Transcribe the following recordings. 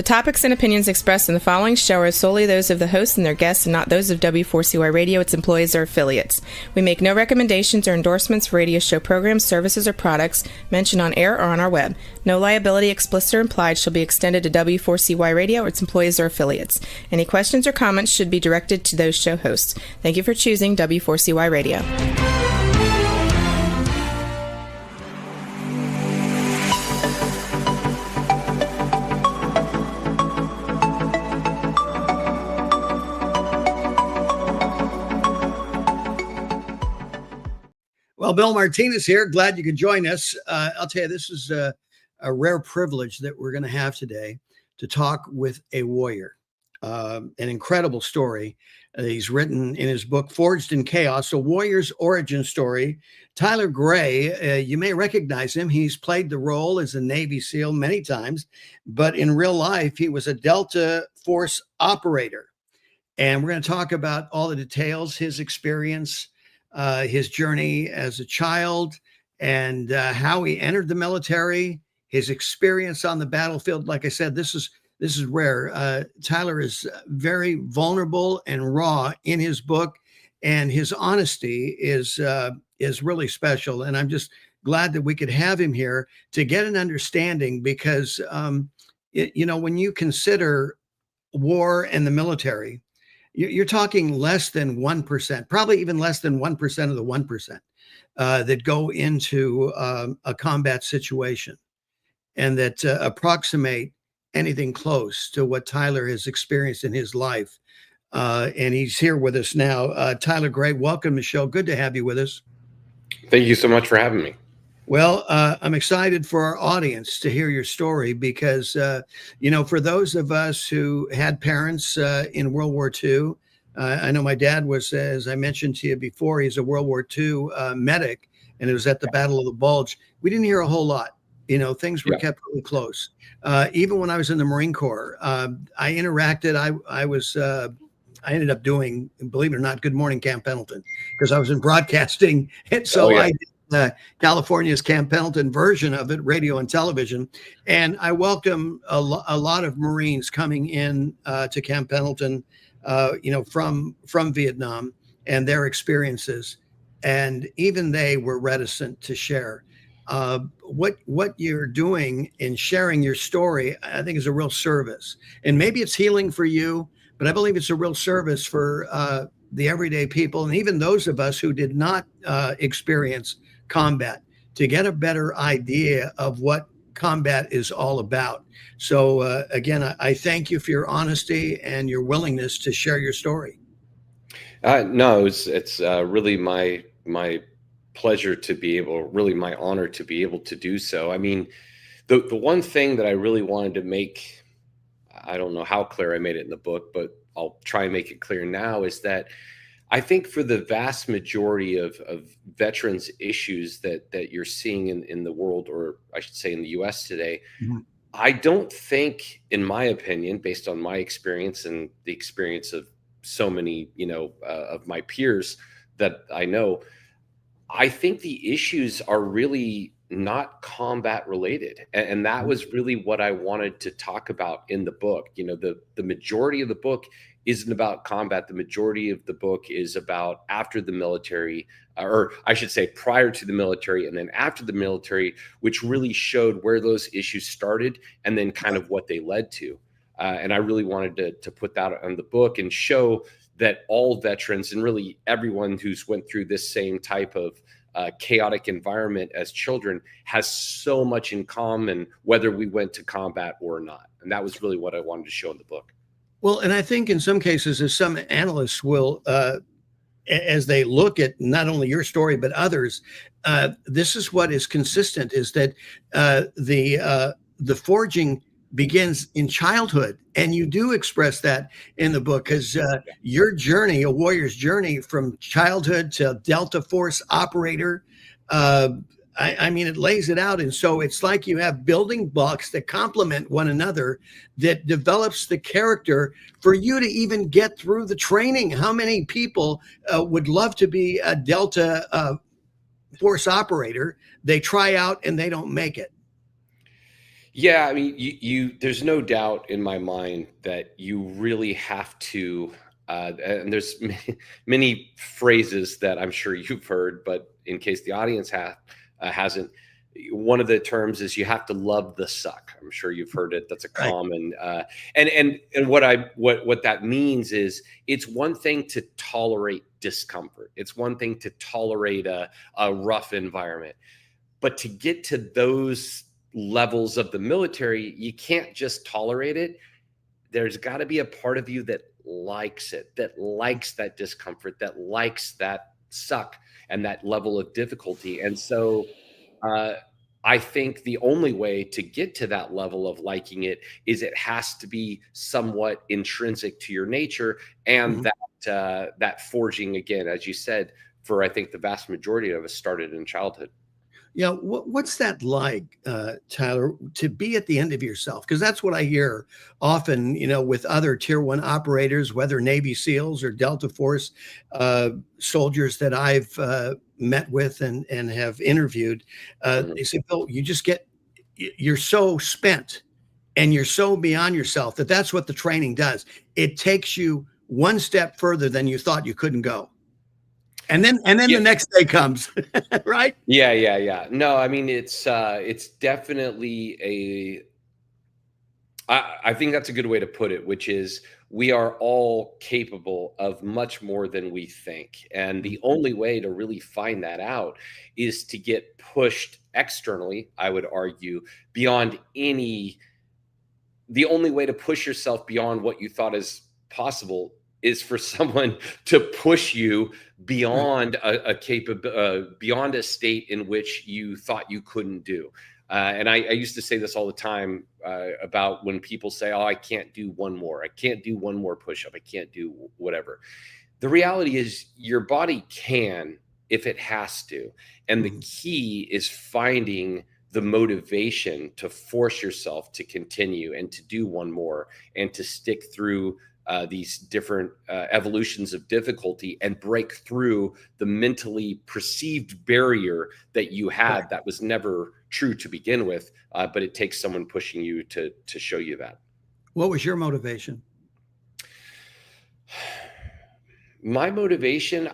topics and opinions expressed in the following show are solely those of the host and their guests and not those of W4CY Radio, its employees, or affiliates. We make no recommendations or endorsements for radio show programs, services, or products mentioned on air or on our web. No liability, explicit or implied, shall be extended to W4CY Radio or its employees or affiliates. Any questions or comments should be directed to those show hosts. Thank you for choosing W4CY Radio. Well, Bill Martinez here. Glad you could join us. I'll tell you, this is a rare privilege that we're going to have today to talk with a warrior. An incredible story he's written in his book, Forged in Chaos, A Warrior's Origin Story. Tyler Gray, you may recognize him. He's played the role as a Navy SEAL many times, but in real life, he was a Delta Force operator. And we're going to talk about all the details, his experience, his journey as a child, and how he entered the military, his experience on the battlefield. Like I said, this is rare. Tyler is very vulnerable and raw in his book, and his honesty is really special. And I'm just glad that we could have him here to get an understanding, because when you consider war and the military, you're talking less than 1%, probably even less than 1% of the 1% that go into a combat situation, and that approximate anything close to what Tyler has experienced in his life. And he's here with us now. Tyler Gray, welcome to the show. Good to have you with us. Thank you so much for having me. Well, I'm excited for our audience to hear your story, because, for those of us who had parents in World War II, I know my dad was, as I mentioned to you before, he's a World War II medic, and it was at the Battle of the Bulge. We didn't hear a whole lot. Things were kept really close. Even when I was in the Marine Corps, I interacted. I ended up doing, believe it or not, Good Morning Camp Pendleton, because I was in broadcasting. And so I did California's Camp Pendleton version of it, radio and television. And I welcome a lot of Marines coming in to Camp Pendleton, from Vietnam, and their experiences. And even they were reticent to share. What you're doing in sharing your story, I think, is a real service. And maybe it's healing for you, but I believe it's a real service for the everyday people, and even those of us who did not experience combat, to get a better idea of what combat is all about. So again, I thank you for your honesty and your willingness to share your story. No, it's really my pleasure to be able, really my honor to be able to do so. I mean, the one thing that I really wanted to make, I don't know how clear I made it in the book, but I'll try and make it clear now, is that I think for the vast majority of veterans issues that you're seeing in the world, or I should say in the US today, mm-hmm. I don't think, in my opinion, based on my experience and the experience of so many, of my peers that I know, I think the issues are really not combat related. And that was really what I wanted to talk about in the book. The majority of the book isn't about combat. The majority of the book is about after the military, or I should say prior to the military and then after the military, which really showed where those issues started and then kind of what they led to. And I really wanted to put that on the book and show that all veterans, and really everyone who's went through this same type of chaotic environment as children, has so much in common, whether we went to combat or not. And that was really what I wanted to show in the book. Well, and I think in some cases, as some analysts will, as they look at not only your story, but others, this is what is consistent, is that the forging begins in childhood. And you do express that in the book, because your journey, a warrior's journey from childhood to Delta Force operator, I mean, it lays it out. And so it's like you have building blocks that complement one another, that develops the character for you to even get through the training. How many people would love to be a Delta Force operator? They try out and they don't make it. Yeah, I mean, there's no doubt in my mind that you really have to, and there's many phrases that I'm sure you've heard, but in case the audience hasn't, one of the terms is you have to love the suck. I'm sure you've heard it. That's a Right. common, and what that means is it's one thing to tolerate discomfort. It's one thing to tolerate a rough environment. But to get to those levels of the military, you can't just tolerate it. There's got to be a part of you that likes it, that likes that discomfort, that likes that suck and that level of difficulty. And so uh, I think the only way to get to that level of liking it is it has to be somewhat intrinsic to your nature, and Mhm. that forging, again, as you said, for I think the vast majority of us started in childhood. Yeah, what's that like, Tyler, to be at the end of yourself? Because that's what I hear often, with other Tier 1 operators, whether Navy SEALs or Delta Force soldiers that I've met with and have interviewed. Mhm. They say, Bill, you're so spent and you're so beyond yourself that's what the training does. It takes you one step further than you thought you couldn't go. And then the Yeah. next day comes, right? Yeah, yeah, yeah. No, I mean it's definitely I think that's a good way to put it, which is we are all capable of much more than we think. And the only way to really find that out is to get pushed externally, I would argue, beyond any the only way to push yourself beyond what you thought is possible is for someone to push you Right. beyond beyond a state in which you thought you couldn't do. And I used to say this all the time about when people say, "Oh, I can't do one more. I can't do one more push-up. I can't do whatever." The reality is, your body can if it has to, and the Mhm. key is finding the motivation to force yourself to continue and to do one more and to stick through these different evolutions of difficulty and break through the mentally perceived barrier that you Right. had that was never true to begin with, but it takes someone pushing you to show you that. What was your motivation? My motivation,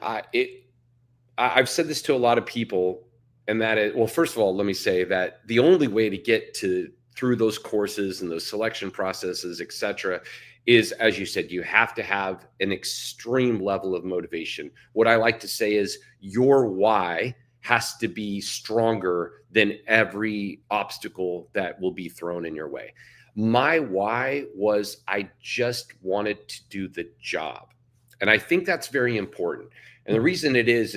I've said this to a lot of people, and that is, well, first of all, let me say that the only way to get to through those courses and those selection processes, et cetera, is, as you said, you have to have an extreme level of motivation. What I like to say is your why has to be stronger than every obstacle that will be thrown in your way. My why was I just wanted to do the job. And I think that's very important. And the Mhm. reason it is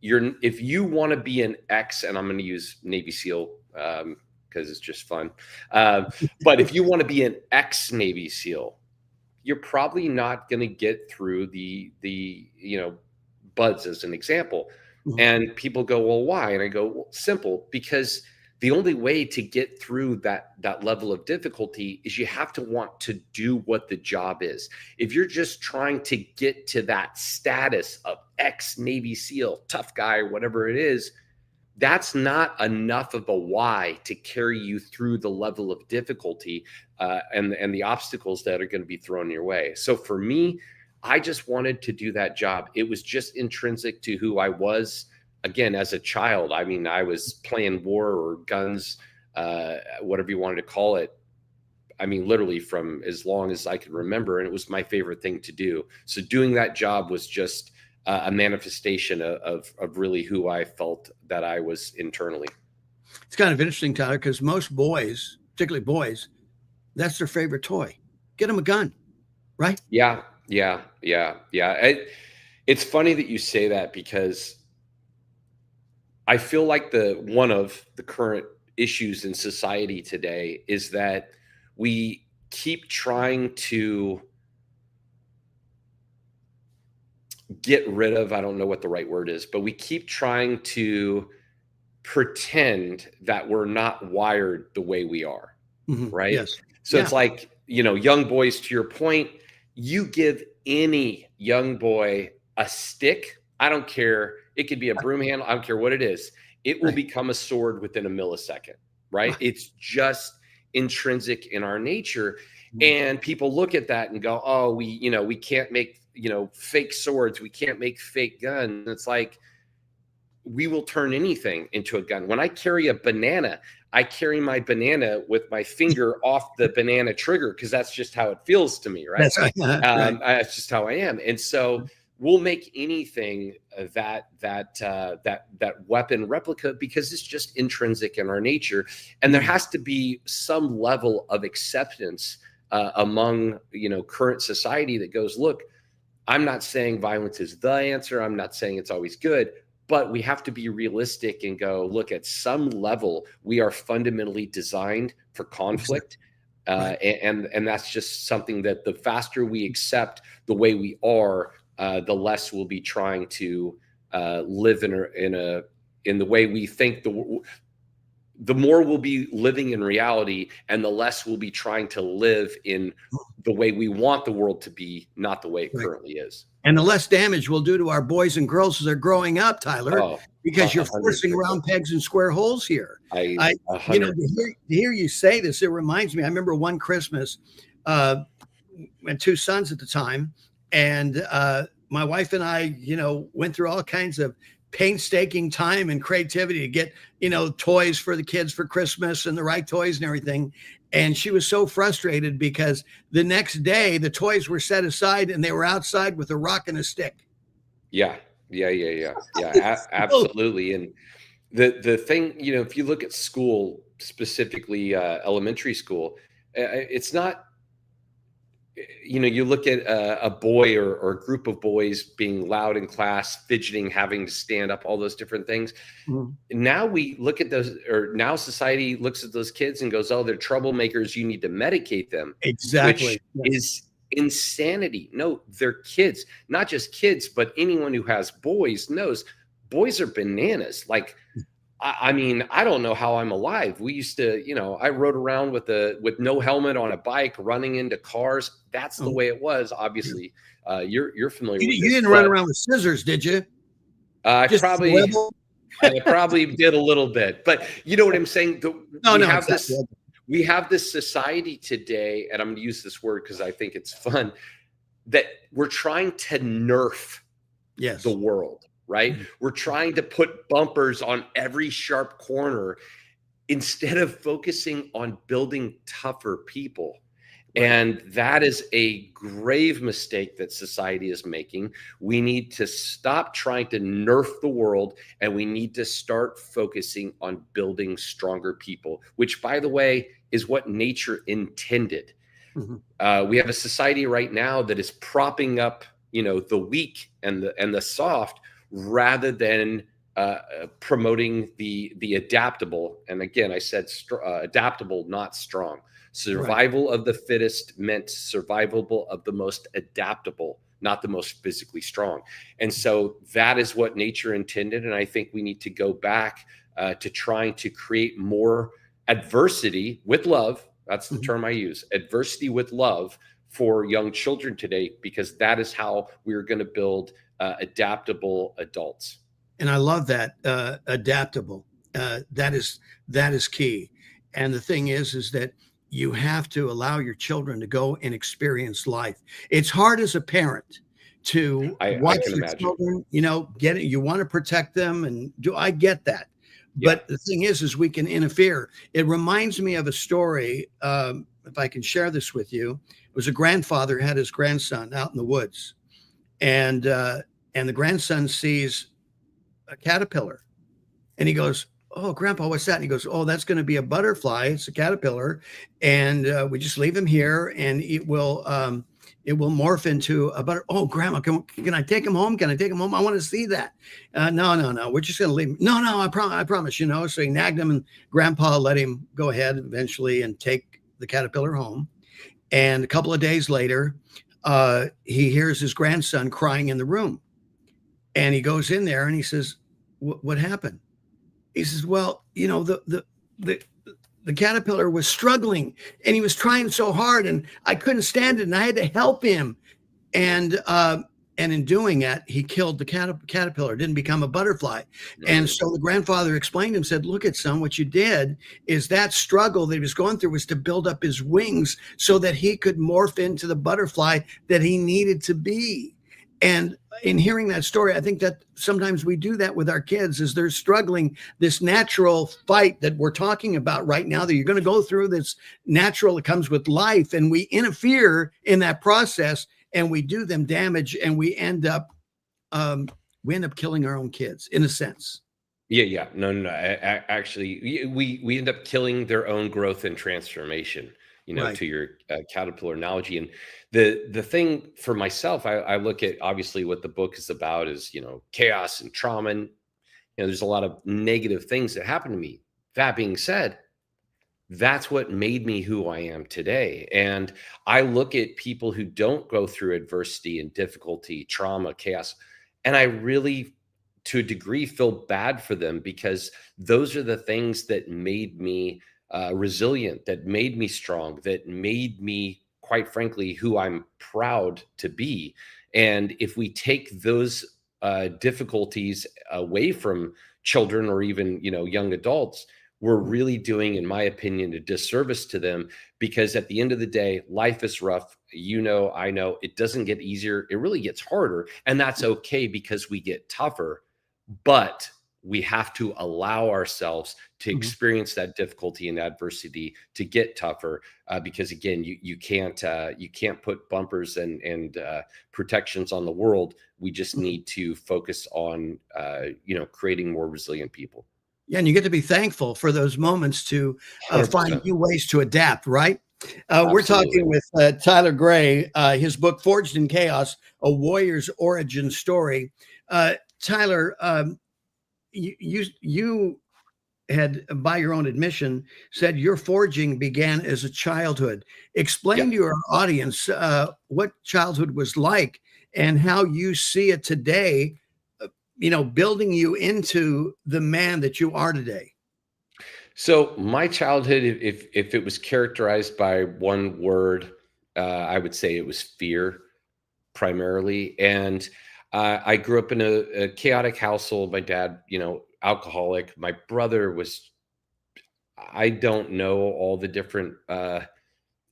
if you want to be an X, and I'm going to use Navy SEAL because it's just fun. But if you want to be an ex Navy SEAL, you're probably not going to get through the buds, as an example. Mhm. And people go, well, why? And I go, well, simple, because the only way to get through that level of difficulty is you have to want to do what the job is. If you're just trying to get to that status of ex Navy SEAL, tough guy, whatever it is, that's not enough of a why to carry you through the level of difficulty and the obstacles that are going to be thrown your way. So for me, I just wanted to do that job. It was just intrinsic to who I was. Again, as a child, I mean, I was playing war or guns, whatever you wanted to call it. I mean, literally from as long as I could remember, and it was my favorite thing to do. So doing that job was just a manifestation of really who I felt that I was internally. It's kind of interesting, Tyler, because most boys, particularly boys, that's their favorite toy. Get them a gun, right? Yeah, yeah, yeah, yeah. It's funny that you say that because I feel like the one of the current issues in society today is that we keep trying to get rid of, I don't know what the right word is, but we keep trying to pretend that we're not wired the way we are, right? Yes. So Yeah. it's like, young boys, to your point, you give any young boy a stick, I don't care. It could be a broom handle, I don't care what it is. It will Right. become a sword within a millisecond, right? Right. It's just intrinsic in our nature. And people look at that and go, oh, we can't make, fake swords. We can't make fake guns. It's like, we will turn anything into a gun. When I carry a banana, I carry my banana with my finger off the banana trigger, because that's just how it feels to me, right? That's right. Right. That's just how I am. And so we'll make anything that weapon replica, because it's just intrinsic in our nature. And there has to be some level of acceptance among current society that goes, look, I'm not saying violence is the answer. I'm not saying it's always good. But we have to be realistic and go, look, at some level, we are fundamentally designed for conflict. And that's just something that the faster we accept the way we are, the less we'll be trying to live in the way we think. The more we'll be living in reality, and the less we'll be trying to live in the way we want the world to be, not the way it currently is. And the less damage we'll do to our boys and girls as they're growing up, Tyler, because you're 100%. forcing round pegs and square holes here. To hear you say this, it reminds me. I remember one Christmas, and 2 sons at the time, and my wife and I, went through all kinds of painstaking time and creativity to get, toys for the kids for Christmas and the right toys and everything. And she was so frustrated because the next day the toys were set aside and they were outside with a rock and a stick. Yeah. Absolutely. And the thing, if you look at school, specifically elementary school, it's not, you look at a boy or a group of boys being loud in class, fidgeting, having to stand up, all those different things. Now we look at those, or now society looks at those kids and goes, oh, they're troublemakers. You need to medicate them. Exactly. Which is insanity. No, they're kids, not just kids, but anyone who has boys knows boys are bananas. Like, I mean, I don't know how I'm alive. We used to, I rode around with no helmet on a bike, running into cars. That's the way it was. Obviously, you're familiar with this. You didn't run around with scissors, did you? I probably did a little bit, but you know what I'm saying? We have this society today, and I'm going to use this word because I think it's fun, that we're trying to nerf the world. Right? We're trying to put bumpers on every sharp corner instead of focusing on building tougher people. And that is a grave mistake that society is making. We need to stop trying to nerf the world, and we need to start focusing on building stronger people, which, by the way, is what nature intended. We have a society right now that is propping up, the weak and the soft, rather than promoting the adaptable. And again, I said adaptable, not strong. Survival of the fittest meant survival of the most adaptable, not the most physically strong. And so that is what nature intended. And I think we need to go back to trying to create more adversity with love. That's the term I use, adversity with love for young children today, because that is how we're going to build adaptable adults. And I love that, adaptable. That is key. And the thing is that you have to allow your children to go and experience life. It's hard as a parent to watch your children, get it. You want to protect them, and I get that. Yeah. But the thing is we can interfere. It reminds me of a story. If I can share this with you, it was a grandfather had his grandson out in the woods, and the grandson sees a caterpillar, and he goes, "Oh, Grandpa, what's that?" And he goes, "Oh, that's going to be a butterfly. It's a caterpillar, and we just leave him here, and it will morph into a butter." "Oh, Grandma, can I take him home? Can I take him home? I want to see that." No. We're just going to leave him. No, I promise. So he nagged him, and Grandpa let him go ahead eventually and take the caterpillar home. And a couple of days later, he hears his grandson crying in the room, and he goes in there and he says, "What happened?" He says, "Well, the caterpillar was struggling, and he was trying so hard, and I couldn't stand it, and I had to help him. And And in doing it, he killed the caterpillar, didn't become a butterfly. And so the grandfather explained and said, look at son, what you did is that struggle that he was going through was to build up his wings so that he could morph into the butterfly that he needed to be. And in hearing that story, I think that sometimes we do that with our kids as they're struggling, this natural fight that we're talking about right now, that you're going to go through this natural, it comes with life, and we interfere in that process and we do them damage, and we end up killing our own kids in a sense. Yeah. No. Actually, we end up killing their own growth and transformation. Right. To your caterpillar analogy. And the thing for myself, I look at obviously what the book is about is chaos and trauma, and there's a lot of negative things that happen to me. That being said, that's what made me who I am today. And I look at people who don't go through adversity and difficulty, trauma, chaos, and I really, to a degree, feel bad for them, because those are the things that made me resilient, that made me strong, that made me, quite frankly, who I'm proud to be. And if we take those difficulties away from children or even young adults, we're really doing, in my opinion, a disservice to them, because at the end of the day, life is rough. I know it doesn't get easier. It really gets harder. And that's okay, because we get tougher, but we have to allow ourselves to experience that difficulty and adversity to get tougher. Because again, you can't put bumpers and protections on the world. We just need to focus on, creating more resilient people. Yeah, and you get to be thankful for those moments to find new ways to adapt, right? We're talking with Tyler Gray, his book, Forged in Chaos, A Warrior's Origin Story. Tyler, you had, by your own admission, said your forging began as a childhood. Explain to your audience what childhood was like and how you see it today, building you into the man that you are today. So my childhood, if it was characterized by one word, I would say it was fear, primarily. And I grew up in a chaotic household. My dad, alcoholic. My brother was, I don't know all the different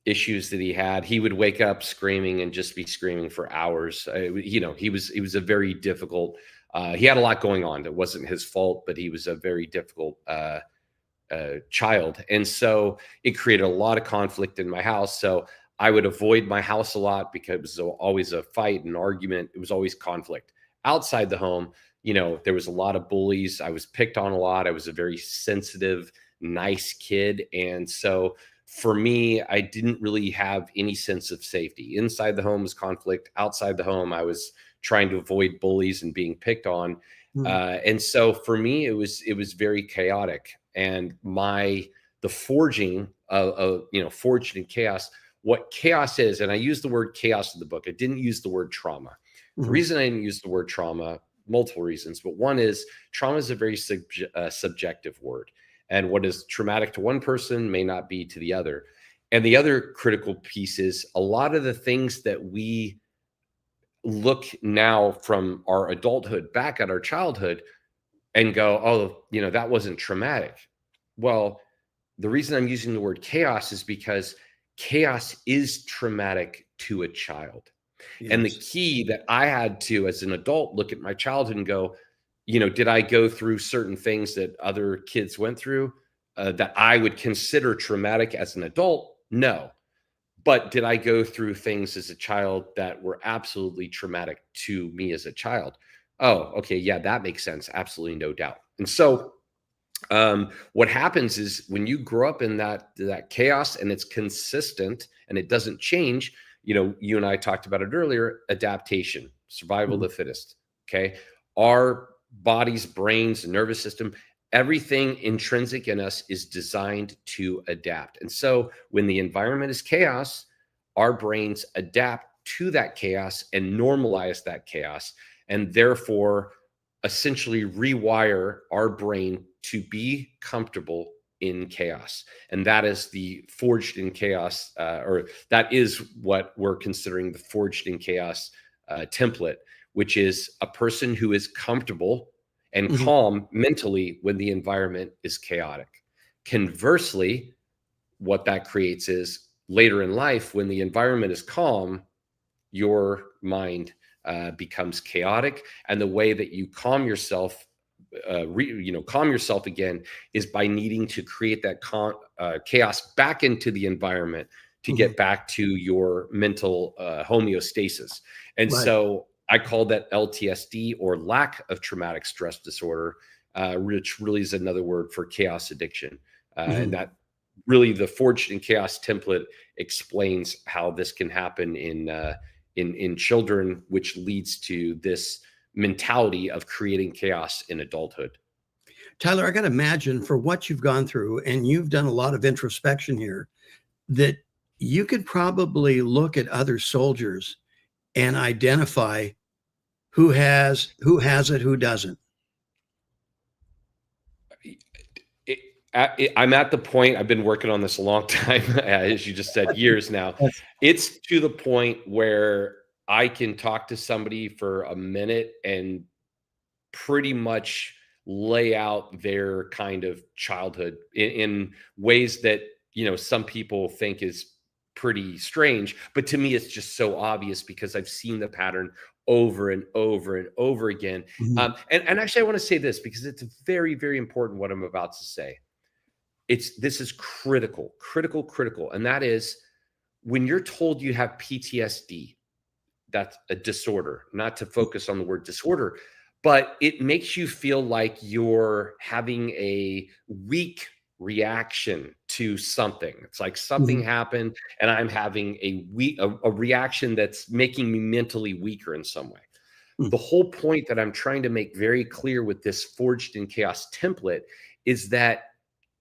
issues that he had. He would wake up screaming and just be screaming for hours. He was a very difficult. He had a lot going on. It wasn't his fault, but he was a very difficult child. And so it created a lot of conflict in my house. So I would avoid my house a lot because it was always a fight, an argument. It was always conflict. Outside the home, there was a lot of bullies. I was picked on a lot. I was a very sensitive, nice kid. And so for me, I didn't really have any sense of safety. Inside the home was conflict. Outside the home, I was trying to avoid bullies and being picked on. And so for me, it was very chaotic. And the forging of forged in chaos, what chaos is, and I use the word chaos in the book. I didn't use the word trauma. The reason I didn't use the word trauma, multiple reasons, but one is trauma is a very subjective word. And what is traumatic to one person may not be to the other. And the other critical piece is a lot of the things that we look now from our adulthood back at our childhood and go, oh, that wasn't traumatic. Well, the reason I'm using the word chaos is because chaos is traumatic to a child. Yes. And the key that I had to, as an adult, look at my childhood and go, did I go through certain things that other kids went through that I would consider traumatic as an adult? No. But did I go through things as a child that were absolutely traumatic to me as a child? Oh, okay. Yeah, that makes sense. Absolutely, no doubt. And so what happens is when you grow up in that chaos and it's consistent and it doesn't change, you and I talked about it earlier, adaptation, survival of the fittest. Okay. Our bodies, brains, nervous system, everything intrinsic in us is designed to adapt. And so when the environment is chaos, our brains adapt to that chaos and normalize that chaos, and therefore essentially rewire our brain to be comfortable in chaos. And that is the forged in chaos, or that is what we're considering the forged in chaos template, which is a person who is comfortable and Mhm. calm mentally when the environment is chaotic. Conversely, what that creates is later in life, when the environment is calm, your mind becomes chaotic, and the way that you calm yourself, calm yourself again, is by needing to create that chaos back into the environment to Mhm. get back to your mental homeostasis. And Right. so I call that LTSD, or lack of traumatic stress disorder, which really is another word for chaos addiction. And Mhm. that really, the Forged in Chaos template explains how this can happen in children, which leads to this mentality of creating chaos in adulthood. Tyler, I got to imagine, for what you've gone through, and you've done a lot of introspection here, that you could probably look at other soldiers and identify who has it, who doesn't. I'm at the point, I've been working on this a long time, as you just said, years now. Yes. It's to the point where I can talk to somebody for a minute and pretty much lay out their kind of childhood in ways that, some people think is pretty strange, but to me it's just so obvious because I've seen the pattern over and over and over again. Mhm. And actually, I want to say this because it's very, very important what I'm about to say. This is critical, critical, critical. And that is, when you're told you have PTSD, that's a disorder, not to focus on the word disorder, but it makes you feel like you're having a weak reaction to something. It's like something Mhm. happened and I'm having a reaction that's making me mentally weaker in some way. Mhm. The whole point that I'm trying to make very clear with this Forged in Chaos template is that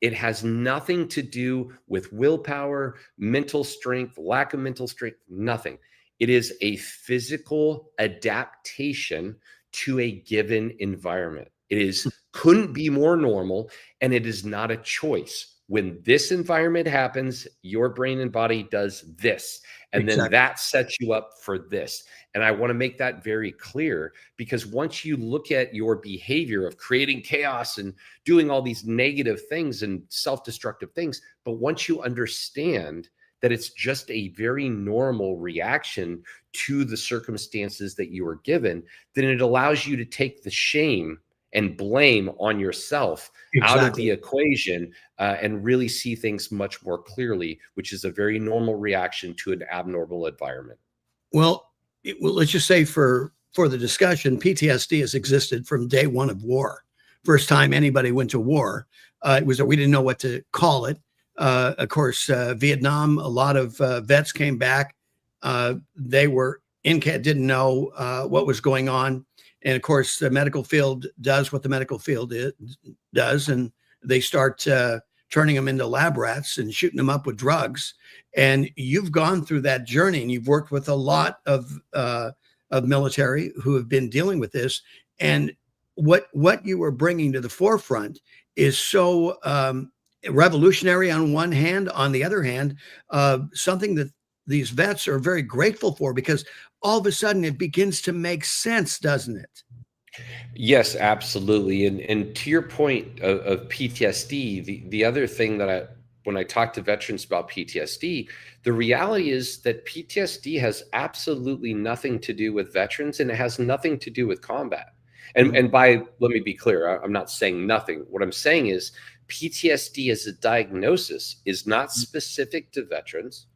it has nothing to do with willpower, mental strength, lack of mental strength, nothing. It is a physical adaptation to a given environment. It is couldn't be more normal, and it is not a choice. When this environment happens, your brain and body does this, and then Exactly. that sets you up for this. And I want to make that very clear, because once you look at your behavior of creating chaos and doing all these negative things and self-destructive things, but once you understand that it's just a very normal reaction to the circumstances that you are given, then it allows you to take the shame and blame on yourself out of the Exactly. equation, and really see things much more clearly, which is a very normal reaction to an abnormal environment. Well, let's just say, for the discussion, PTSD has existed from day one of war. First time anybody went to war, it was that we didn't know what to call it. Of course, Vietnam, a lot of vets came back. They were didn't know what was going on, and of course, the medical field does what the medical field does, and they start turning them into lab rats and shooting them up with drugs. And you've gone through that journey, and you've worked with a lot of military who have been dealing with this. And what you were bringing to the forefront is so revolutionary on one hand. On the other hand, something that these vets are very grateful for, because all of a sudden it begins to make sense, doesn't it? Yes, absolutely. And to your point of PTSD, the other thing that when I talk to veterans about PTSD, the reality is that PTSD has absolutely nothing to do with veterans, and it has nothing to do with combat. Mhm. Let me be clear, I'm not saying nothing. What I'm saying is PTSD as a diagnosis is not specific to veterans,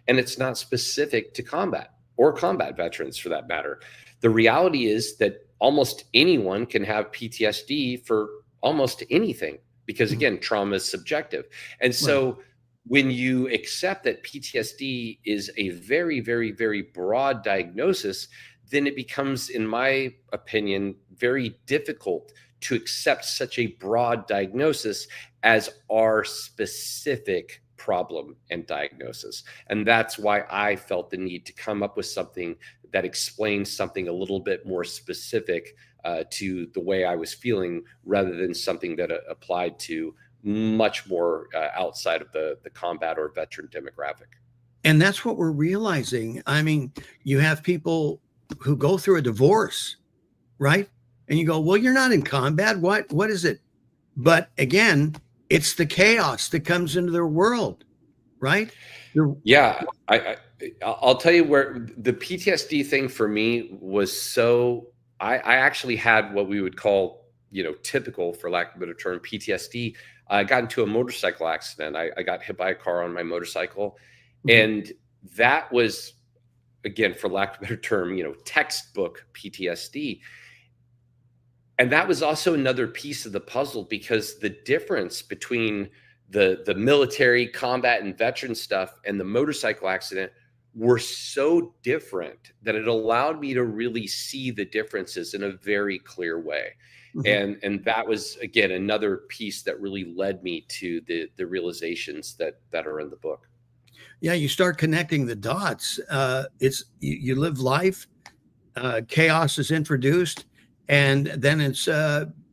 and it's not specific to combat or combat veterans for that matter. The reality is that almost anyone can have PTSD for almost anything, because Mhm. again, trauma is subjective. And Right. so when you accept that PTSD is a very, very, very broad diagnosis, then it becomes, in my opinion, very difficult to accept such a broad diagnosis as our specific problem and diagnosis. And that's why I felt the need to come up with something that explains something a little bit more specific to the way I was feeling, rather than something that applied to much more outside of the combat or veteran demographic. And that's what we're realizing. I mean, you have people who go through a divorce, right? And you go, well, you're not in combat. What is it? But again, it's the chaos that comes into their world, right? Yeah, I'll tell you where the PTSD thing for me was so. I actually had what we would call, typical, for lack of a better term, PTSD. I got into a motorcycle accident. I got hit by a car on my motorcycle, and that was, again, for lack of a better term, textbook PTSD. And that was also another piece of the puzzle, because the difference between the military combat and veteran stuff and the motorcycle accident were so different that it allowed me to really see the differences in a very clear way. And that was, again, another piece that really led me to the realizations that are in the book. Yeah, you start connecting the dots. You live life, chaos is introduced, and then it's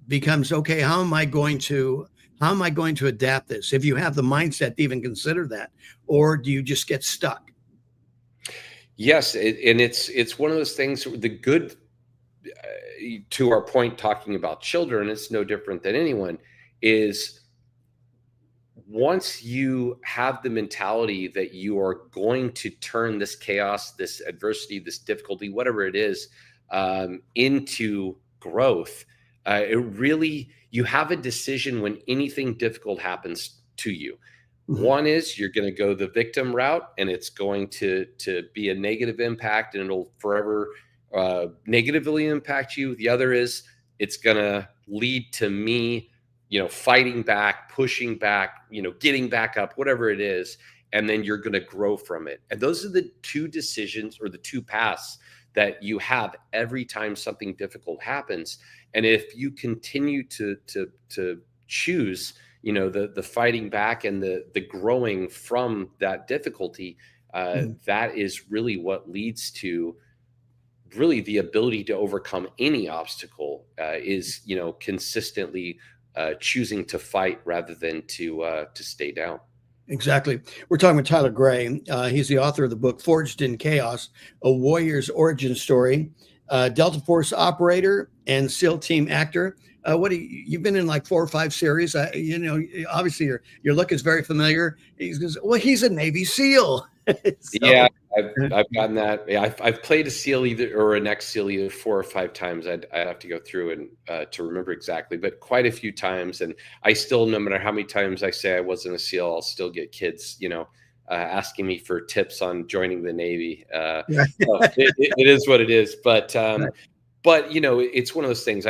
becomes, okay, how am I going to adapt this? If you have the mindset to even consider that, or do you just get stuck? Yes, and it's one of those things. The good, to our point, talking about children, it's no different than anyone. Is once you have the mentality that you are going to turn this chaos, this adversity, this difficulty, whatever it is, into growth, you have a decision when anything difficult happens to you. One is you're going to go the victim route, and it's going to be a negative impact, and it'll forever negatively impact you. The other is it's going to lead to me, fighting back, pushing back, getting back up, whatever it is, and then you're going to grow from it. And those are the two decisions, or the two paths, that you have every time something difficult happens. And if you continue to choose, the fighting back and the growing from that difficulty, that is really what leads to really the ability to overcome any obstacle, is, consistently choosing to fight rather than to stay down. Exactly. We're talking with Tyler Gray. He's the author of the book Forged in Chaos, A Warrior's Origin Story, Delta Force operator and SEAL team actor. You've been in like 4 or 5 series. Obviously your look is very familiar. He goes, well, he's a Navy SEAL. Yeah, I've gotten that. Yeah, I've played a SEAL or an ex-SEAL either 4 or 5 times. I'd have to go through and to remember exactly, but quite a few times. And I still, no matter how many times I say I wasn't a SEAL, I'll still get kids, asking me for tips on joining the Navy. So it is what it is. But it's one of those things.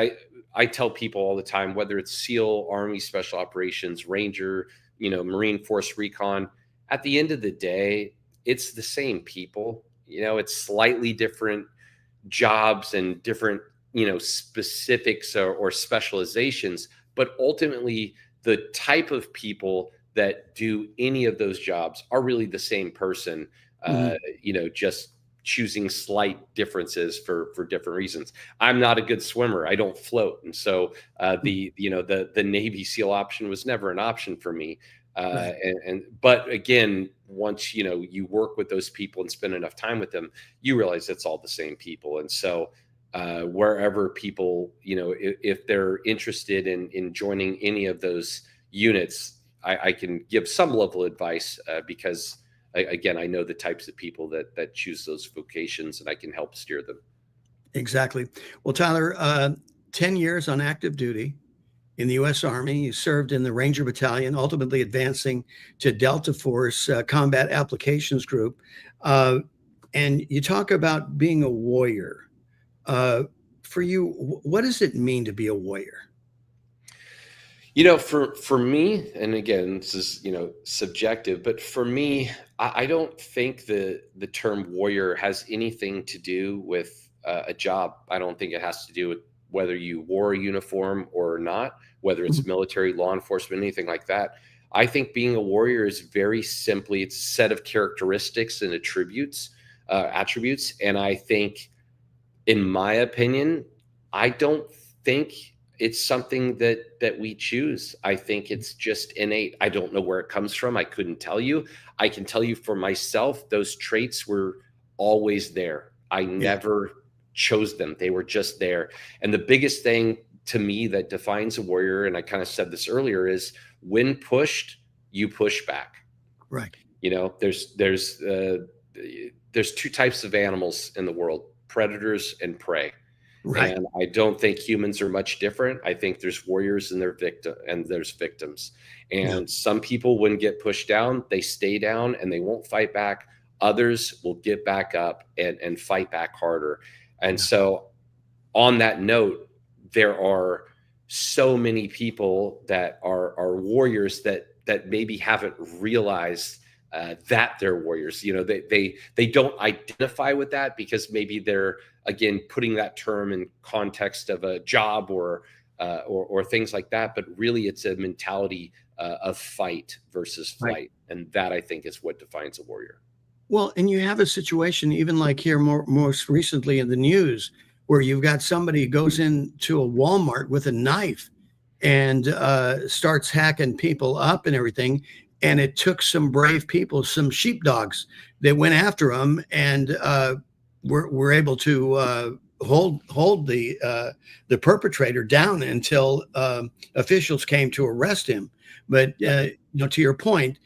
I tell people all the time, whether it's SEAL, Army Special Operations, Ranger, Marine Force Recon, at the end of the day, it's the same people. It's slightly different jobs and different, specifics or specializations, but ultimately the type of people that do any of those jobs are really the same person, just choosing slight differences for different reasons. I'm not a good swimmer. I don't float. And so the Navy SEAL option was never an option for me. But again, once you work with those people and spend enough time with them, you realize it's all the same people. And so wherever people, if they're interested in joining any of those units, I can give some level of advice, because again, I know the types of people that choose those vocations, and I can help steer them. Exactly. Well, Tyler, 10 years on active duty in the U.S. Army. You served in the Ranger Battalion, ultimately advancing to Delta Force Combat Applications Group. And you talk about being a warrior. For you, what does it mean to be a warrior? For me, and again, this is, subjective, but for me, I don't think the term warrior has anything to do with a job. I don't think it has to do with whether you wore a uniform or not, whether it's military, law enforcement, anything like that. I think being a warrior is very simply, it's a set of characteristics and attributes. And I think, in my opinion, I don't think it's something that we choose. I think it's just innate. I don't know where it comes from. I couldn't tell you. I can tell you for myself, those traits were always there. I never chose them. They were just there. And the biggest thing to me that defines a warrior, and I kind of said this earlier, is when pushed, you push back. Right. You know, there's two types of animals in the world: predators and prey. Right. And I don't think humans are much different. I think there's warriors and there's victims. Yeah. And some people, when get pushed down, they stay down and they won't fight back. Others will get back up and fight back harder. And so on that note, there are so many people that are warriors that maybe haven't realized that they're warriors. You know, they don't identify with that because maybe they're, again, putting that term in context of a job or things like that. But really, it's a mentality of fight versus flight, Right. and that, I think, is what defines a warrior. Well, and you have a situation even like here most recently in the news where you've got somebody goes into a Walmart with a knife and starts hacking people up and everything. And it took some brave people, some sheepdogs that went after him and were able to hold the perpetrator down until officials came to arrest him. But you know, to your point,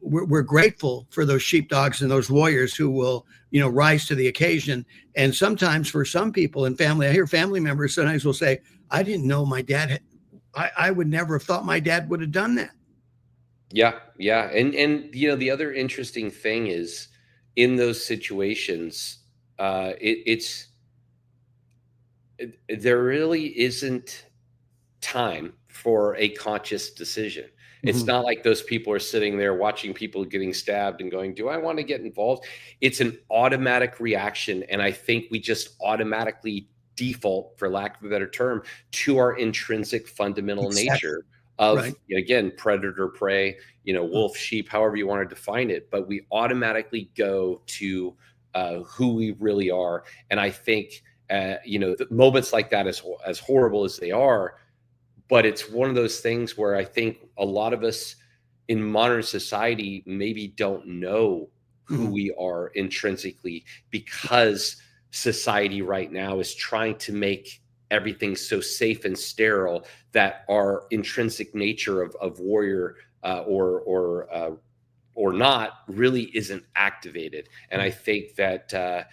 we're grateful for those sheepdogs and those warriors who will, you know, rise to the occasion. And sometimes for some people and family, I hear family members sometimes will say, "I didn't know my dad I would never have thought my dad would have done that." Yeah, yeah. And you know, the other interesting thing is in those situations, there really isn't time for a conscious decision. It's Mhm. not like those people are sitting there watching people getting stabbed and going, do I want to get involved? It's an automatic reaction. And I think we just automatically default, for lack of a better term, to our intrinsic fundamental Exactly. nature of, Right. again, predator, prey, you know, wolf, sheep, however you want to define it. But we automatically go to who we really are. And I think, you know, the moments like that, as horrible as they are, but it's one of those things where I think a lot of us in modern society maybe don't know who Mhm. we are intrinsically, because society right now is trying to make everything so safe and sterile that our intrinsic nature of warrior or not really isn't activated. And I think that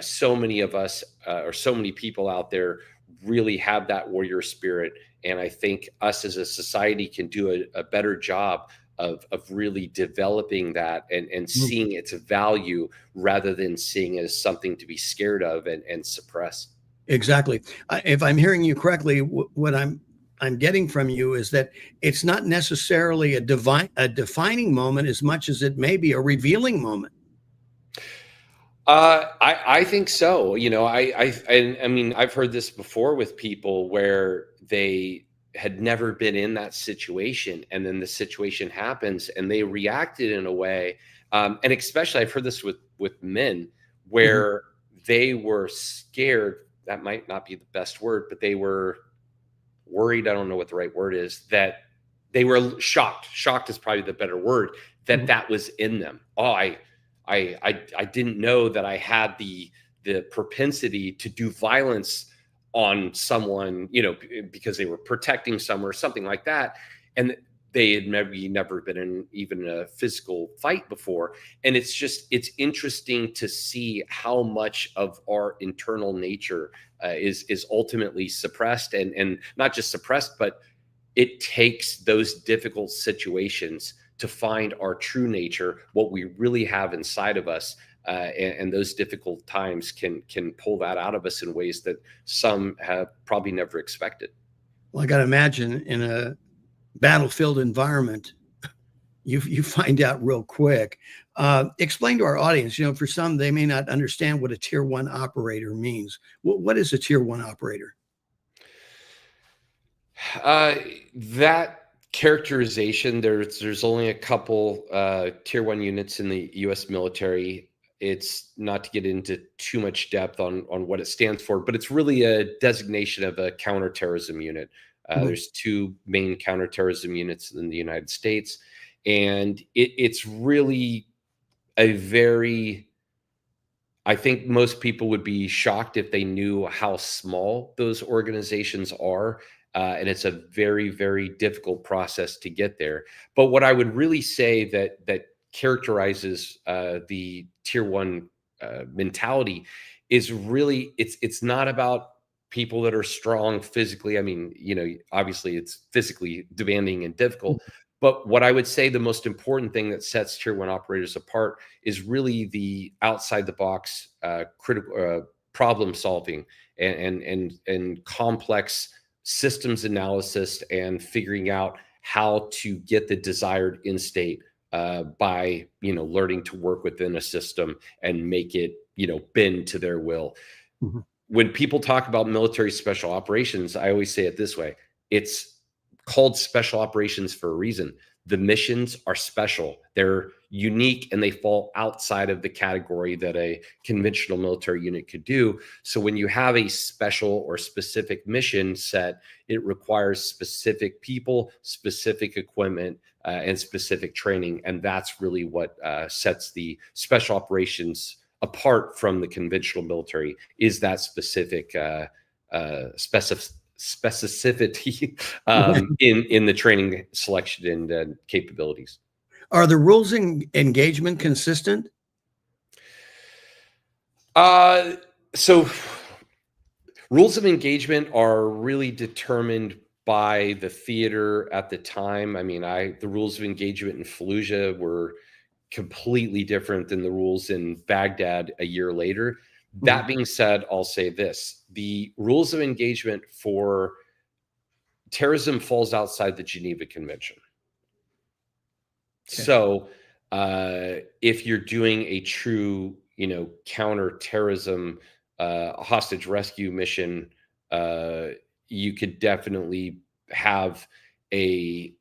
so many of us or so many people out there really have that warrior spirit. And I think us as a society can do a better job of really developing that and Mhm. seeing its value rather than seeing it as something to be scared of and suppress. Exactly. If I'm hearing you correctly, what I'm getting from you is that it's not necessarily a defining moment as much as it may be a revealing moment. I think so. You know, I mean, I've heard this before with people where they had never been in that situation, and then the situation happens, and they reacted in a way. And especially, I've heard this with men Mhm. where they were scared. That might not be the best word, but they were worried. I don't know what the right word is. That they were shocked. Shocked is probably the better word. That Mhm. that was in them. Oh, I didn't know that I had the propensity to do violence on someone, you know, because they were protecting someone or something like that, and they had maybe never been in even a physical fight before. And it's interesting to see how much of our internal nature is ultimately suppressed, and not just suppressed, but it takes those difficult situations to find our true nature, what we really have inside of us. And those difficult times can pull that out of us in ways that some have probably never expected. Well, I got to imagine in a battlefield environment, you find out real quick. Explain to our audience. You know, for some, they may not understand what a tier one operator means. What is a tier one operator? Uh, that characterization, there's only a couple tier one units in the U.S. military. It's not to get into too much depth on what it stands for, but it's really a designation of a counterterrorism unit. Mhm. There's two main counterterrorism units in the United States, and it's really a very I think most people would be shocked if they knew how small those organizations are. And it's a very, very difficult process to get there. But what I would really say that characterizes the tier one mentality is really it's not about people that are strong physically. I mean, obviously it's physically demanding and difficult. But what I would say the most important thing that sets tier one operators apart is really the outside the box critical problem solving and complex systems analysis and figuring out how to get the desired end state by learning to work within a system and make it bend to their will. Mm-hmm. When people talk about military special operations, I always say it this way: it's called special operations for a reason. The missions are special. They're unique and they fall outside of the category that a conventional military unit could do. So when you have a special or specific mission set, it requires specific people, specific equipment, and specific training. And that's really what sets the special operations apart from the conventional military, is that specific specificity in the training selection and capabilities. Are the rules in engagement consistent? So rules of engagement are really determined by the theater at the time. I mean, the rules of engagement in Fallujah were completely different than the rules in Baghdad a year later. That being said, I'll say this: the rules of engagement for terrorism falls outside the Geneva Convention. Okay. So if you're doing a true, counterterrorism hostage rescue mission, you could definitely have a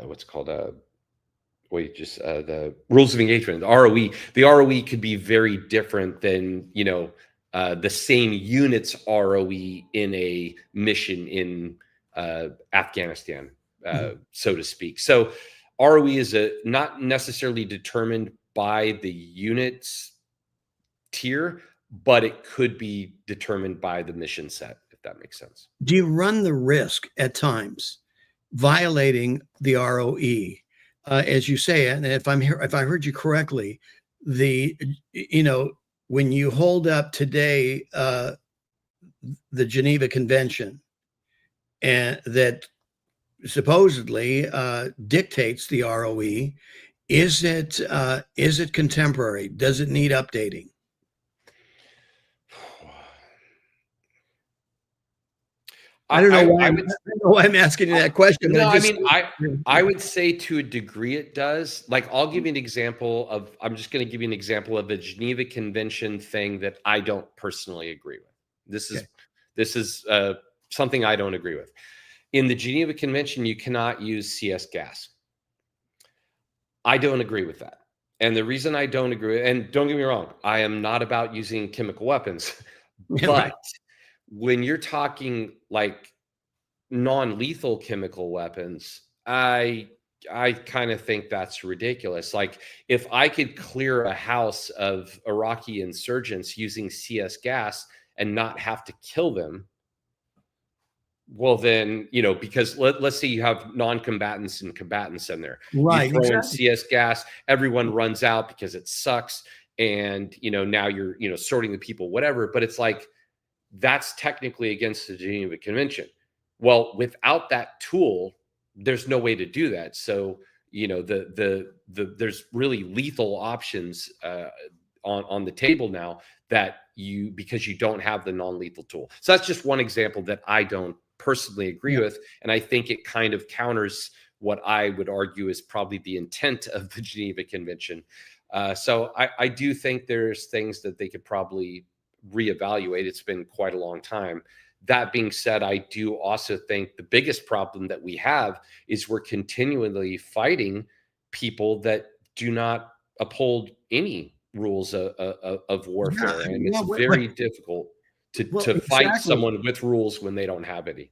what's called a the rules of engagement, the ROE. The ROE could be very different than, the same unit's ROE in a mission in Afghanistan, so to speak. So ROE is not necessarily determined by the unit's tier, but it could be determined by the mission set, if that makes sense. Do you run the risk at times violating the ROE? As you say, and if I heard you correctly, when you hold up today the Geneva Convention, and that supposedly dictates the ROE, is it contemporary? Does it need updating? I don't know why I'm asking you that question. No, I would say to a degree it does. Like, I'll give you an example of, I'm just going to give you an example of a Geneva Convention thing that I don't personally agree with. This is something I don't agree with. In the Geneva Convention, you cannot use CS gas. I don't agree with that. And the reason I don't agree, and don't get me wrong, I am not about using chemical weapons, but when you're talking like non-lethal chemical weapons, I kind of think that's ridiculous. Like, if I could clear a house of Iraqi insurgents using CS gas and not have to kill them, well then, because let's say you have non-combatants and combatants in there. Right. You throw in CS gas, everyone runs out because it sucks. And, now you're, sorting the people, whatever. But it's like, that's technically against the Geneva Convention. Well, without that tool, there's no way to do that. So, there's really lethal options on the table now because you don't have the non-lethal tool. So that's just one example that I don't personally agree with. And I think it kind of counters what I would argue is probably the intent of the Geneva Convention. So I do think there's things that they could probably reevaluate. It's been quite a long time. That being said, I do also think the biggest problem that we have is we're continually fighting people that do not uphold any rules of warfare. And it's very difficult to fight someone with rules when they don't have any.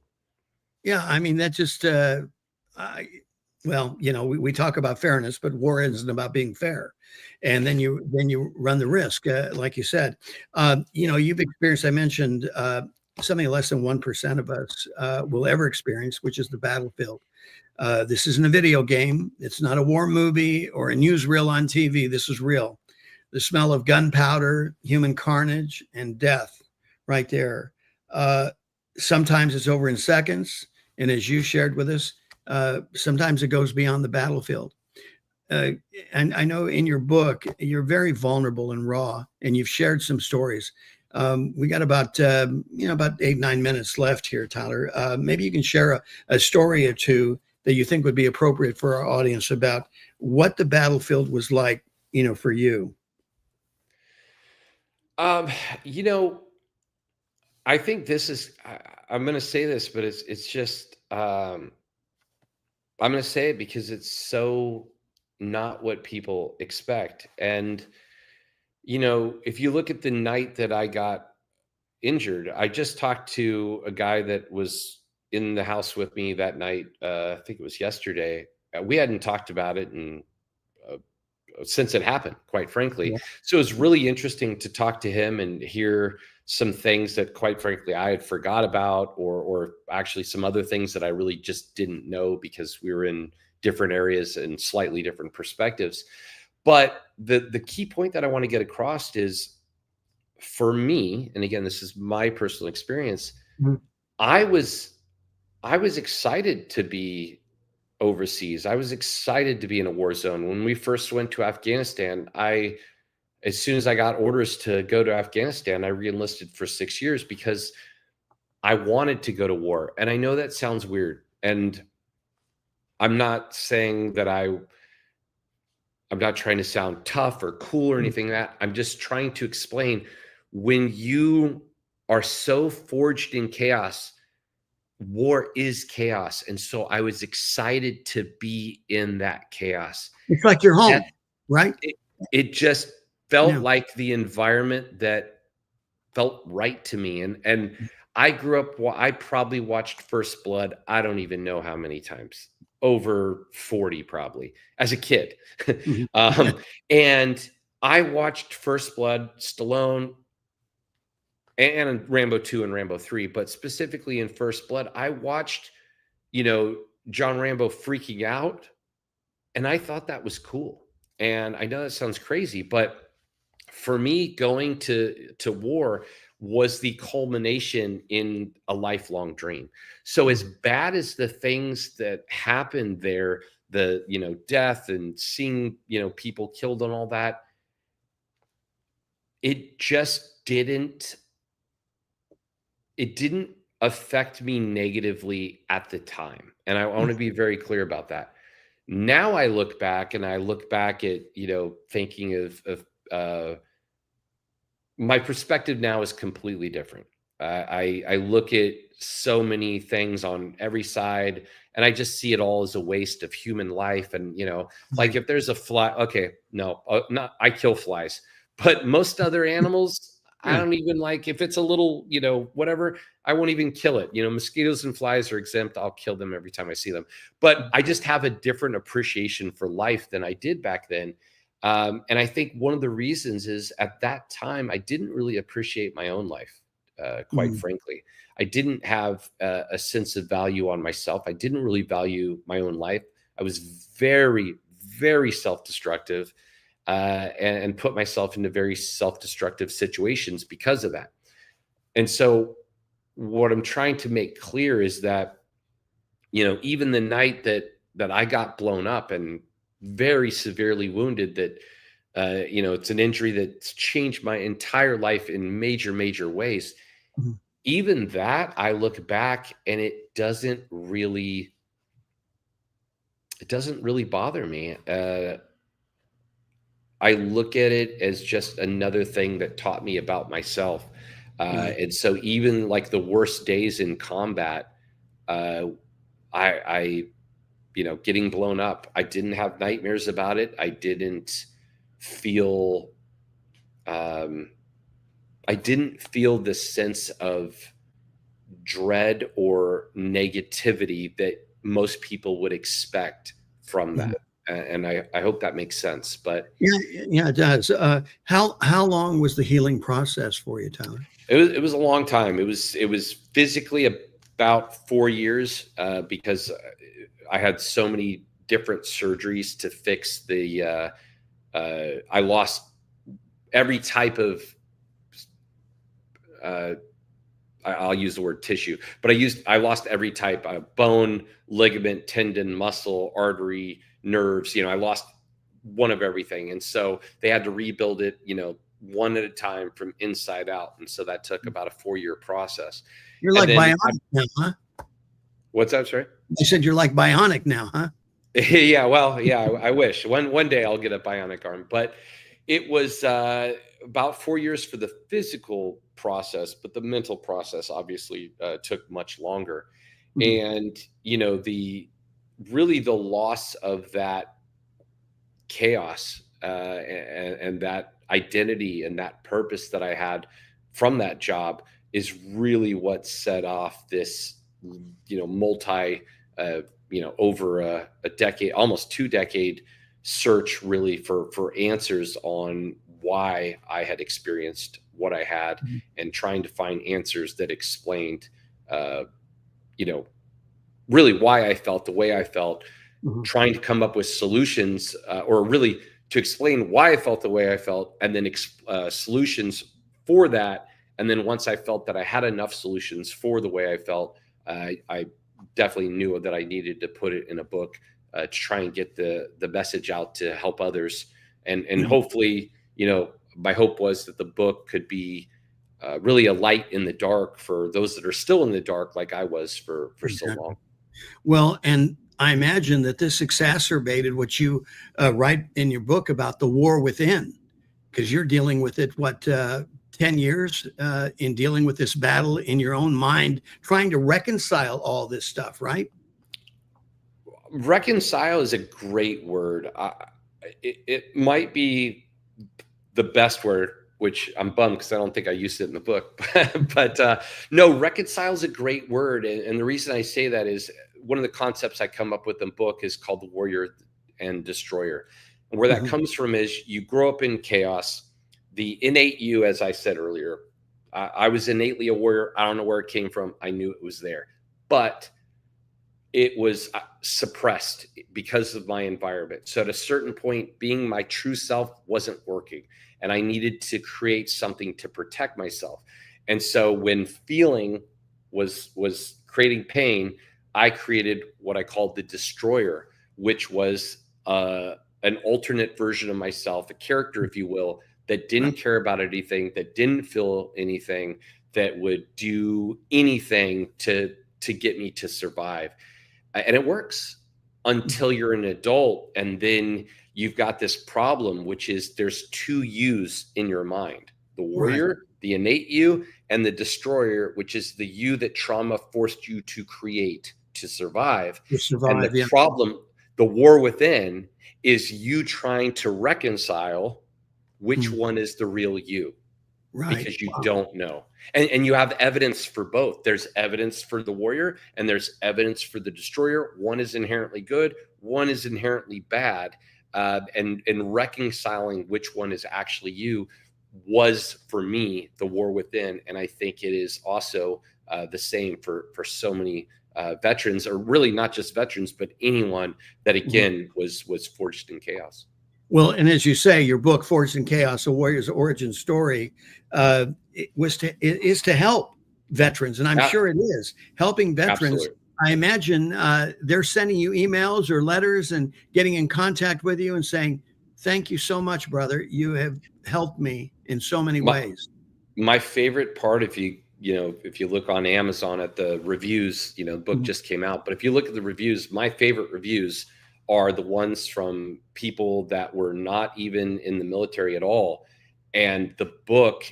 Yeah, I mean, that just Well, we talk about fairness, but war isn't about being fair. And then you run the risk, like you said. You've experienced, I mentioned, something less than 1% of us will ever experience, which is the battlefield. This isn't a video game. It's not a war movie or a newsreel on TV. This is real. The smell of gunpowder, human carnage, and death right there. Sometimes it's over in seconds. And as you shared with us, sometimes it goes beyond the battlefield. And I know in your book, you're very vulnerable and raw, and you've shared some stories. We got about 8-9 minutes left here, Tyler. Maybe you can share a story or two that you think would be appropriate for our audience about what the battlefield was like, for you. You know, I think this is, I'm going to say this, but it's just, I'm going to say it because it's so not what people expect. And, if you look at the night that I got injured, I just talked to a guy that was in the house with me that night. I think it was yesterday. We hadn't talked about it since it happened, quite frankly. Yeah. So it was really interesting to talk to him and hear some things that, quite frankly, I had forgot about, or actually some other things that I really just didn't know because we were in different areas and slightly different perspectives. But the key point that I want to get across is, for me, and again, this is my personal experience, Mhm. I was excited to be overseas. I was excited to be in a war zone. When we first went to Afghanistan, as soon as I got orders to go to Afghanistan, I re-enlisted for 6 years because I wanted to go to war. And I know that sounds weird. And I'm not saying that I'm not trying to sound tough or cool or anything like that. I'm just trying to explain, when you are so forged in chaos, war is chaos. And so I was excited to be in that chaos. It's like you're home, right? It just felt Yeah. like the environment that felt right to me. And I grew up, I probably watched First Blood, I don't even know how many times, over 40 probably, as a kid. Mhm. And I watched First Blood, Stallone, and Rambo 2 and Rambo 3, but specifically in First Blood, I watched, John Rambo freaking out, and I thought that was cool. And I know that sounds crazy, but for me, going to war was the culmination in a lifelong dream. So as bad as the things that happened there, the death and seeing people killed and all that, it just didn't affect me negatively at the time. And I want to be very clear about that. Now I look back at, thinking of my perspective now is completely different. I look at so many things on every side, and I just see it all as a waste of human life. And, like if there's a fly, okay, no, not, I kill flies, but most other animals, I don't even like, if it's a little, whatever, I won't even kill it. Mosquitoes and flies are exempt. I'll kill them every time I see them. But I just have a different appreciation for life than I did back then. And I think one of the reasons is, at that time, I didn't really appreciate my own life, quite frankly. I didn't have a sense of value on myself. I didn't really value my own life. I was very, very self-destructive, and put myself into very self-destructive situations because of that. And so what I'm trying to make clear is that, even the night that I got blown up and very severely wounded, that it's an injury that's changed my entire life in major, major ways. Mhm. Even that, I look back and it doesn't really bother me. I look at it as just another thing that taught me about myself. And so even like the worst days in combat, I getting blown up, I didn't have nightmares about it. I didn't feel, the sense of dread or negativity that most people would expect from that. And I hope that makes sense. But yeah, it does. How long was the healing process for you, Tyler? it was a long time. It was physically about 4 years, because I had so many different surgeries to fix the. I lost every type of. I'll use the word tissue, but I lost every type of bone, ligament, tendon, muscle, artery, nerves. I lost one of everything. And so they had to rebuild it, one at a time from inside out. And so that took about a 4-year process. You're like bionic now, huh? What's that, sorry? You said you're like bionic now, huh? Yeah, well, yeah, I wish. One day I'll get a bionic arm. But it was about 4 years for the physical process, but the mental process obviously took much longer. And the loss of that chaos and that identity and that purpose that I had from that job is really what set off this multi over a decade, almost 2 decade search really for answers on why I had experienced what I had, and trying to find answers that explained really why I felt the way I felt, trying to come up with solutions, or really to explain why I felt the way I felt, and then solutions for that. And then once I felt that I had enough solutions for the way I felt, I definitely knew that I needed to put it in a book to try and get the message out to help others. And hopefully, my hope was that the book could be really a light in the dark for those that are still in the dark, like I was for so long. Well, and I imagine that this exacerbated what you write in your book about the war within, because you're dealing with it, 10 years in dealing with this battle in your own mind, trying to reconcile all this stuff, right? Reconcile is a great word. It might be the best word, which I'm bummed because I don't think I used it in the book. But no, reconcile is a great word. And the reason I say that is one of the concepts I come up with in the book is called the warrior and destroyer. And where that comes from is you grow up in chaos. The innate you, as I said earlier, I was innately a warrior. I don't know where it came from. I knew it was there, but it was suppressed because of my environment. So at a certain point, being my true self wasn't working, and I needed to create something to protect myself. And so when feeling was creating pain, I created what I called the destroyer, which was an alternate version of myself, a character, if you will, that didn't care about anything, that didn't feel anything, that would do anything to get me to survive. And it works until you're an adult. And then you've got this problem, which is there's two yous in your mind: the warrior, the innate you, and the destroyer, which is the you that trauma forced you to create to survive. And the problem, the war within, is you trying to reconcile which one is the real you. Because you don't know. And you have evidence for both. There's evidence for the warrior and there's evidence for the destroyer. One is inherently good, one is inherently bad. And reconciling which one is actually you was, for me, the war within. And I think it is also the same for so many veterans, or really not just veterans, but anyone that, again, was forged in chaos. Well, and as you say, your book, Forged in Chaos, A Warrior's Origin Story, is to help veterans. And I'm sure it is helping veterans. Absolutely. I imagine they're sending you emails or letters and getting in contact with you and saying, thank you so much, brother. You have helped me in so many ways. My favorite part, if you look on Amazon at the reviews, the book just came out, but if you look at the reviews, my favorite reviews are the ones from people that were not even in the military at all. And the book,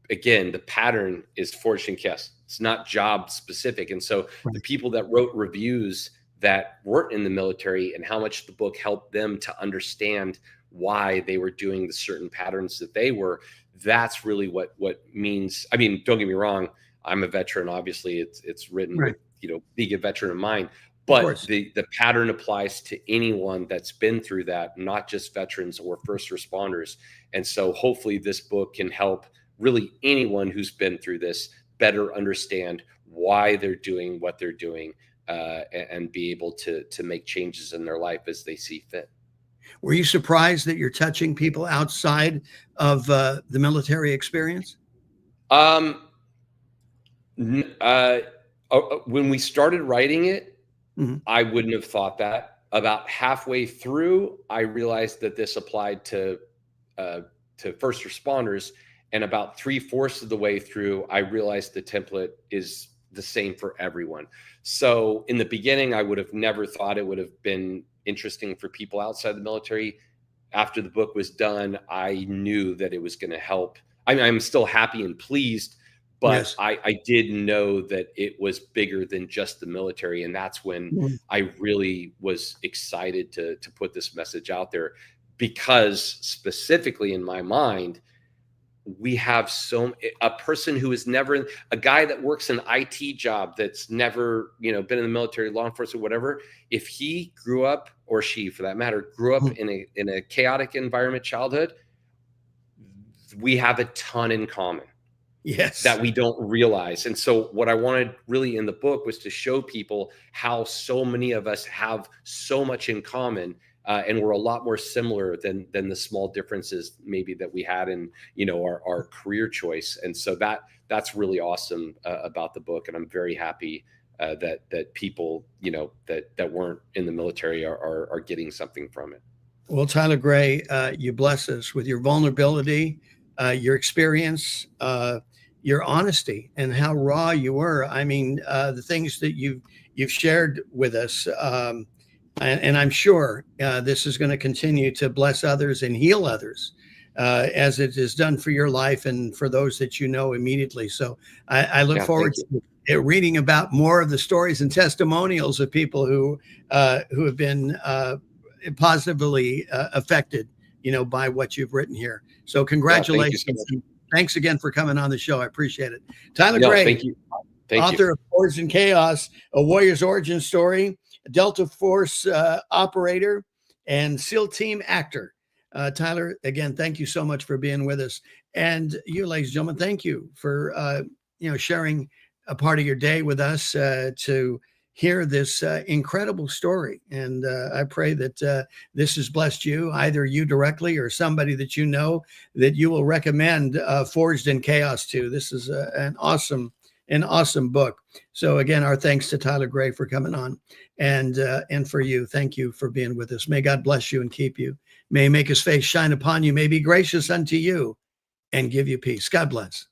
again, the pattern is Forged in Chaos. It's not job specific. And so the people that wrote reviews that weren't in the military and how much the book helped them to understand why they were doing the certain patterns that they were, that's really what means. I mean, don't get me wrong, I'm a veteran. Obviously, it's written with, being a veteran in mind. But the pattern applies to anyone that's been through that, not just veterans or first responders. And so hopefully this book can help really anyone who's been through this better understand why they're doing what they're doing, and be able to make changes in their life as they see fit. Were you surprised that you're touching people outside of the military experience? When we started writing it, I wouldn't have thought that. About halfway through, I realized that this applied to first responders, and about 3/4 of the way through, I realized the template is the same for everyone. So in the beginning, I would have never thought it would have been interesting for people outside the military. After the book was done, I knew that it was going to help. I mean, I'm still happy and pleased, but yes, I did know that it was bigger than just the military. And that's when I really was excited to put this message out there, because specifically in my mind, we have a person who is never, a guy that works an IT job that's never, been in the military, law enforcement, whatever. If he grew up, or she for that matter, grew up in a chaotic environment, childhood, we have a ton in common. Yes. That we don't realize. And so what I wanted really in the book was to show people how so many of us have so much in common. And we're a lot more similar than the small differences maybe that we had in, our career choice. And so that's really awesome about the book. And I'm very happy that people, that weren't in the military are getting something from it. Well, Tyler Gray, you bless us with your vulnerability, your experience, your honesty, and how raw you were. I mean, the things that you've shared with us, and I'm sure this is going to continue to bless others and heal others, as it is done for your life and for those that you know immediately. So I look forward to reading about more of the stories and testimonials of people who have been positively affected, by what you've written here. So congratulations. Thank you so much. Thanks again for coming on the show. I appreciate it. Tyler Gray, thank you. Author of Forged in Chaos, A Warrior's Origin Story, Delta Force operator, and SEAL team actor. Tyler, again, thank you so much for being with us. And you, ladies and gentlemen, thank you for sharing a part of your day with us to hear this incredible story. And I pray that this has blessed you, either you directly or somebody that you know that you will recommend Forged in Chaos to. This is an awesome book. So again, our thanks to Tyler Gray for coming on, and for you. Thank you for being with us. May God bless you and keep you. May he make his face shine upon you. May he be gracious unto you and give you peace. God bless.